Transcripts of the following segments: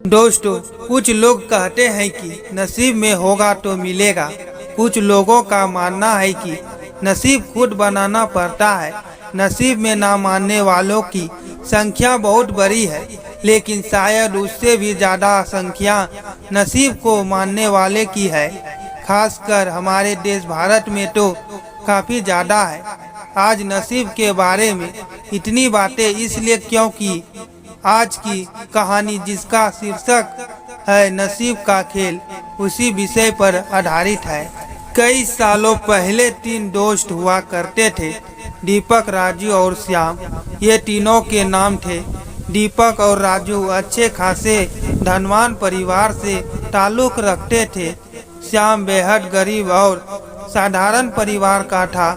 दोस्तों, कुछ लोग कहते हैं कि नसीब में होगा तो मिलेगा। कुछ लोगों का मानना है कि नसीब खुद बनाना पड़ता है। नसीब में ना मानने वालों की संख्या बहुत बड़ी है, लेकिन शायद उससे भी ज़्यादा संख्या नसीब को मानने वाले की है। खासकर हमारे देश भारत में तो काफ़ी ज़्यादा है। आज नसीब के बारे में इतनी बातें इसलिए क्योंकि आज की कहानी, जिसका शीर्षक है नसीब का खेल, उसी विषय पर आधारित है। कई सालों पहले 3 दोस्त हुआ करते थे, दीपक, राजू और श्याम। ये तीनों के नाम थे। दीपक और राजू अच्छे खासे धनवान परिवार से ताल्लुक़ रखते थे। श्याम बेहद गरीब और साधारण परिवार का था।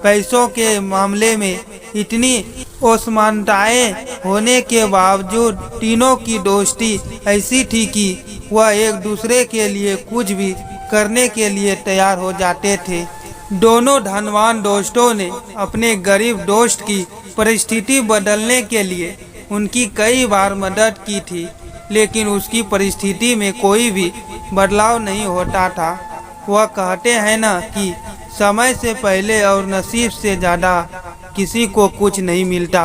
पैसों के मामले में इतनी असमानताएं होने के बावजूद तीनों की दोस्ती ऐसी थी कि वह एक दूसरे के लिए कुछ भी करने के लिए तैयार हो जाते थे। दोनों धनवान दोस्तों ने अपने गरीब दोस्त की परिस्थिति बदलने के लिए उनकी कई बार मदद की थी, लेकिन उसकी परिस्थिति में कोई भी बदलाव नहीं होता था। वह कहते हैं ना कि समय से पहले और नसीब से ज़्यादा किसी को कुछ नहीं मिलता।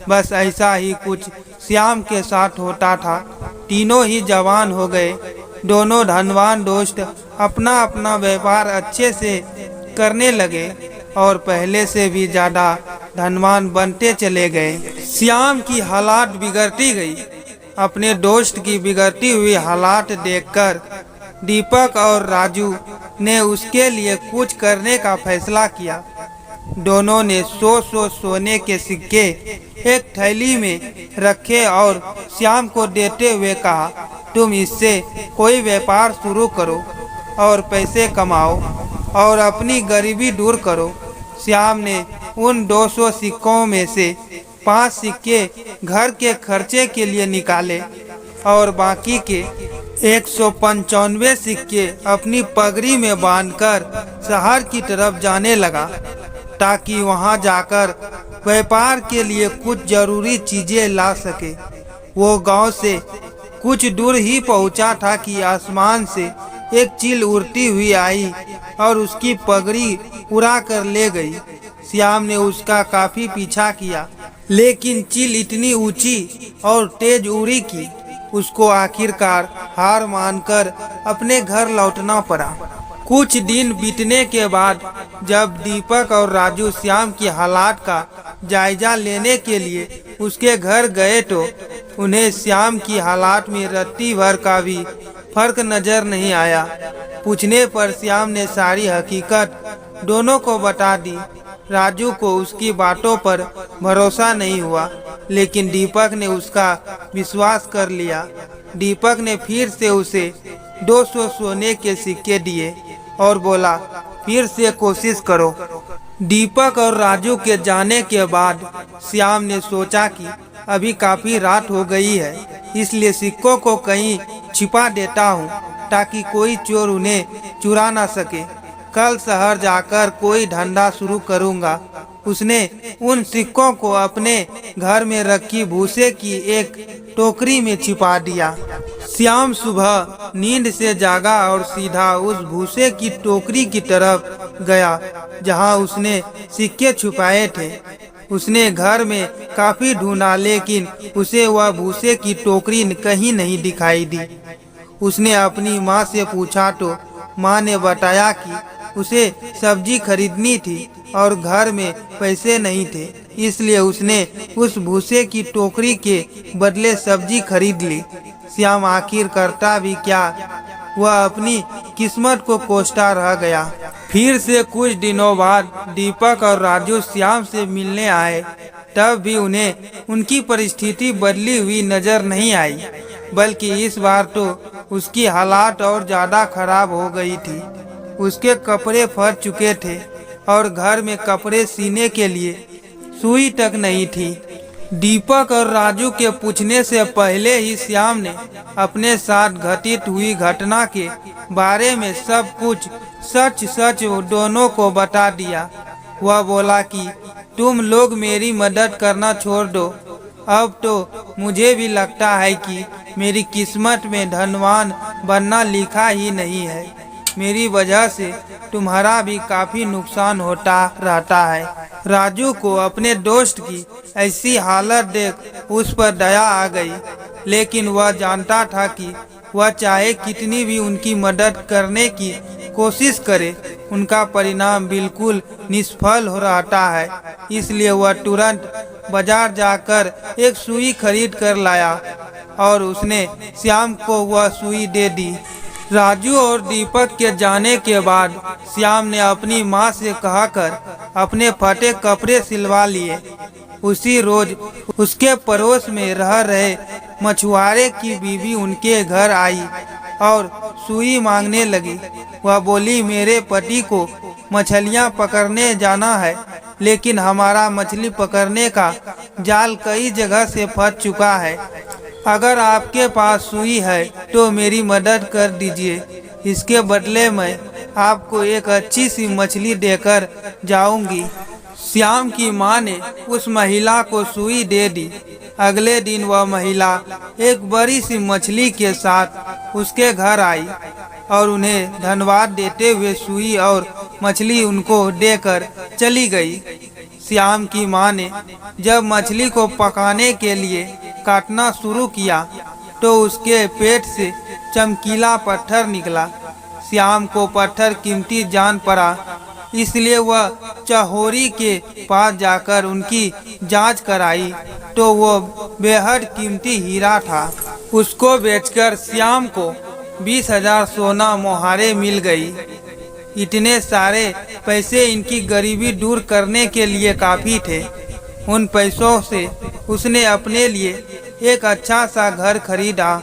बस ऐसा ही कुछ श्याम के साथ होता था। तीनों ही जवान हो गए। दोनों धनवान दोस्त अपना अपना व्यापार अच्छे से करने लगे और पहले से भी ज़्यादा धनवान बनते चले गए। श्याम की हालात बिगड़ती गई। अपने दोस्त की बिगड़ती हुई हालात देखकर दीपक और राजू ने उसके लिए कुछ करने का फैसला किया। दोनों ने 100 सोने के सिक्के एक थैली में रखे और श्याम को देते हुए कहा, तुम इससे कोई व्यापार शुरू करो और पैसे कमाओ और अपनी गरीबी दूर करो। श्याम ने उन 200 सिक्कों में से 5 सिक्के घर के खर्चे के लिए निकाले और बाकी के 195 सिक्के अपनी पगड़ी में बांधकर शहर की तरफ जाने लगा, ताकि वहां जाकर व्यापार के लिए कुछ जरूरी चीजें ला सके। वो गांव से कुछ दूर ही पहुंचा था कि आसमान से एक चील उड़ती हुई आई और उसकी पगड़ी उड़ा कर ले गई। श्याम ने उसका काफी पीछा किया, लेकिन चील इतनी ऊंची और तेज उड़ी कि उसको आखिरकार हार मानकर अपने घर लौटना पड़ा। कुछ दिन बीतने के बाद जब दीपक और राजू श्याम की हालात का जायजा लेने के लिए उसके घर गए तो उन्हें श्याम की हालात में रत्ती भर का भी फर्क नजर नहीं आया। पूछने पर श्याम ने सारी हकीकत दोनों को बता दी। राजू को उसकी बातों पर भरोसा नहीं हुआ, लेकिन दीपक ने उसका विश्वास कर लिया। दीपक ने फिर से उसे 200 सोने के सिक्के दिए और बोला, फिर से कोशिश करो। दीपक और राजू के जाने के बाद श्याम ने सोचा कि अभी काफी रात हो गई है, इसलिए सिक्कों को कहीं छिपा देता हूँ ताकि कोई चोर उन्हें चुरा ना सके। कल शहर जाकर कोई धंधा शुरू करूँगा। उसने उन सिक्कों को अपने घर में रखी भूसे की एक टोकरी में छिपा दिया। श्याम सुबह नींद से जागा और सीधा उस भूसे की टोकरी की तरफ गया जहां उसने सिक्के छुपाए थे। उसने घर में काफी ढूंढा, लेकिन उसे वह भूसे की टोकरी कहीं नहीं दिखाई दी। उसने अपनी माँ से पूछा तो माँ ने बताया कि उसे सब्जी खरीदनी थी और घर में पैसे नहीं थे, इसलिए उसने उस भूसे की टोकरी के बदले सब्जी खरीद ली। श्याम आखिर करता भी क्या, वह अपनी किस्मत को कोसता रह गया। फिर से कुछ दिनों बाद दीपक और राजू श्याम से मिलने आए। तब भी उन्हें उनकी परिस्थिति बदली हुई नजर नहीं आई, बल्कि इस बार तो उसकी हालात और ज्यादा खराब हो गई थी। उसके कपड़े फट चुके थे और घर में कपड़े सीने के लिए सुई तक नहीं थी। दीपक और राजू के पूछने से पहले ही श्याम ने अपने साथ घटित हुई घटना के बारे में सब कुछ सच सच दोनों को बता दिया। वह बोला कि तुम लोग मेरी मदद करना छोड़ दो अब तो मुझे भी लगता है कि मेरी किस्मत में धनवान बनना लिखा ही नहीं है। मेरी वजह से तुम्हारा भी काफी नुकसान होता रहता है। राजू को अपने दोस्त की ऐसी हालत देख उस पर दया आ गई, लेकिन वह जानता था कि वह चाहे कितनी भी उनकी मदद करने की कोशिश करे, उनका परिणाम बिल्कुल निष्फल हो रहता है। इसलिए वह तुरंत बाजार जाकर एक सुई खरीद कर लाया और उसने श्याम को वह सुई दे दी। राजू और दीपक के जाने के बाद श्याम ने अपनी माँ से कहकर अपने फटे कपड़े सिलवा लिए। उसी रोज उसके पड़ोस में रह रहे मछुआरे की बीवी उनके घर आई और सुई मांगने लगी। वह बोली, मेरे पति को मछलियाँ पकड़ने जाना है, लेकिन हमारा मछली पकड़ने का जाल कई जगह से फंस चुका है। अगर आपके पास सुई है तो मेरी मदद कर दीजिए। इसके बदले में आपको एक अच्छी सी मछली देकर जाऊंगी। श्याम की माँ ने उस महिला को सुई दे दी। अगले दिन वह महिला एक बड़ी सी मछली के साथ उसके घर आई और उन्हें धन्यवाद देते हुए सुई और मछली उनको देकर चली गई। श्याम की माँ ने जब मछली को पकाने के लिए काटना शुरू किया तो उसके पेट से चमकीला पत्थर निकला। श्याम को पत्थर कीमती जान पड़ा, इसलिए वह चहोरी के पास जाकर उनकी जांच कराई तो वो बेहद कीमती हीरा था। उसको बेचकर श्याम को 20,000 सोना मोहरे मिल गई। इतने सारे पैसे इनकी गरीबी दूर करने के लिए काफ़ी थे। उन पैसों से उसने अपने लिए एक अच्छा सा घर खरीदा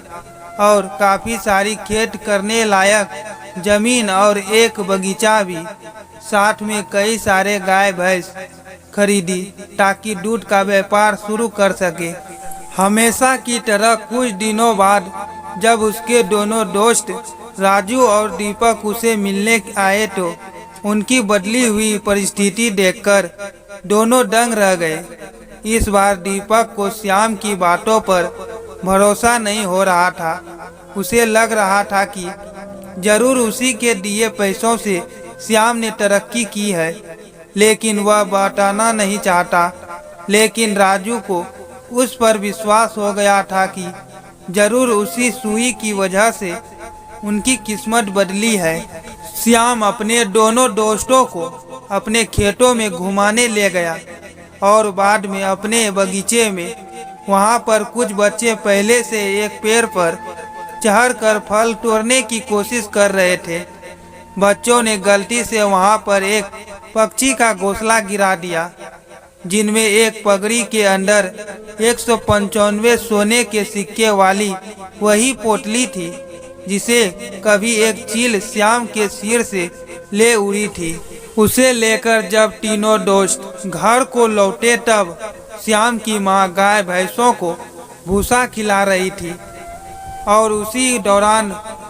और काफ़ी सारी खेत करने लायक जमीन और एक बगीचा भी, साथ में कई सारे गाय भैंस खरीदी ताकि दूध का व्यापार शुरू कर सके। हमेशा की तरह कुछ दिनों बाद जब उसके दोनों दोस्त राजू और दीपक उसे मिलने आए तो उनकी बदली हुई परिस्थिति देखकर दोनों दंग रह गए। इस बार दीपक को श्याम की बातों पर भरोसा नहीं हो रहा था। उसे लग रहा था कि जरूर उसी के दिए पैसों से श्याम ने तरक्की की है, लेकिन वह बताना नहीं चाहता। लेकिन राजू को उस पर विश्वास हो गया था कि जरूर उसी सुई की वजह से उनकी किस्मत बदली है। श्याम अपने दोनों दोस्तों को अपने खेतों में घुमाने ले गया और बाद में अपने बगीचे में। वहाँ पर कुछ बच्चे पहले से एक पेड़ पर चढ़कर फल तोड़ने की कोशिश कर रहे थे। बच्चों ने गलती से वहाँ पर एक पक्षी का घोंसला गिरा दिया, जिनमें एक पगड़ी के अंदर 195 सोने के सिक्के वाली वही पोटली थी जिसे कभी एक चील श्याम के सिर से ले उड़ी थी। उसे लेकर जब तीनों दोस्त घर को लौटे तब श्याम की माँ गाय भैंसों को भूसा खिला रही थी और उसी दौरान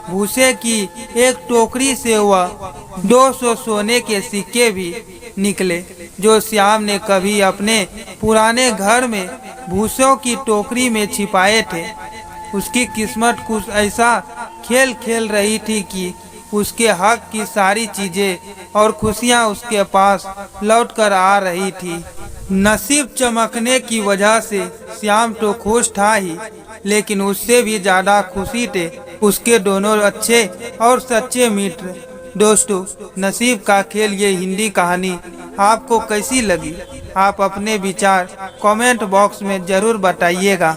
भूसे की एक टोकरी से वह 200 सोने के सिक्के भी निकले, जो श्याम ने कभी अपने पुराने घर में भूसों की टोकरी में छिपाए थे। उसकी किस्मत कुछ ऐसा खेल खेल रही थी कि उसके हक की सारी चीजें और खुशियां उसके पास लौटकर आ रही थी। नसीब चमकने की वजह से श्याम तो खुश था ही, लेकिन उससे भी ज्यादा खुशी थे उसके दोनों अच्छे और सच्चे मित्र। दोस्तों, नसीब का खेल ये हिंदी कहानी आपको कैसी लगी? आप अपने विचार कमेंट बॉक्स में जरूर बताइएगा।